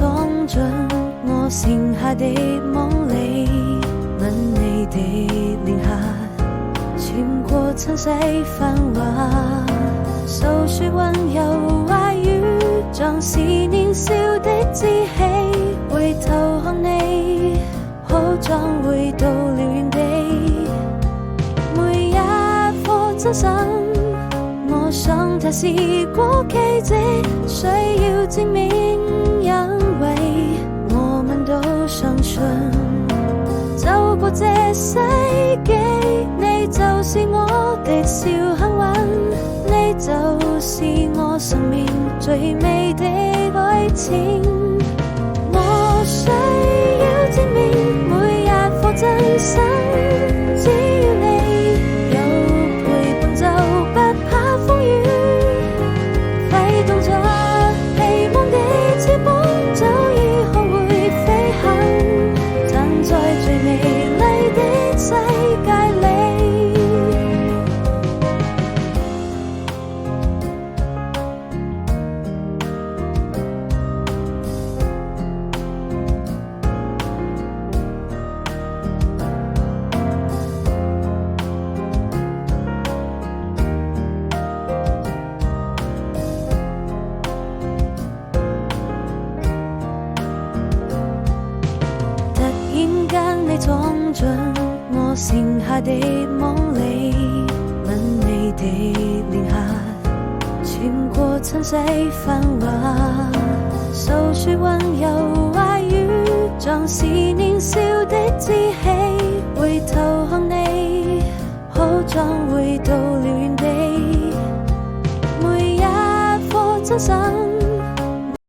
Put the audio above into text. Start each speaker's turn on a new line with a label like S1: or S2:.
S1: 闖進我剩下的夢裡，吻你的臉頰，穿過塵世繁華，訴說溫柔話語，像是年少的志氣。回頭看你，好像回到了原地，每一顆真心，我想它是過奇蹟，需要證明，因為我們都相信，走過這世紀，你就是我的小幸運，你就是我生命最美的愛情。我需要證明每一顆真心，只要你有陪伴就不怕風雨，揮動着希望的翅膀，早已學會飛行，站在最美麗的世界裡。你闖進我剩下的夢裡，吻你的臉頰，穿過塵世繁華，訴說溫柔話語，像是年少的志氣。回頭看你，好像回到了原地，每一顆真心。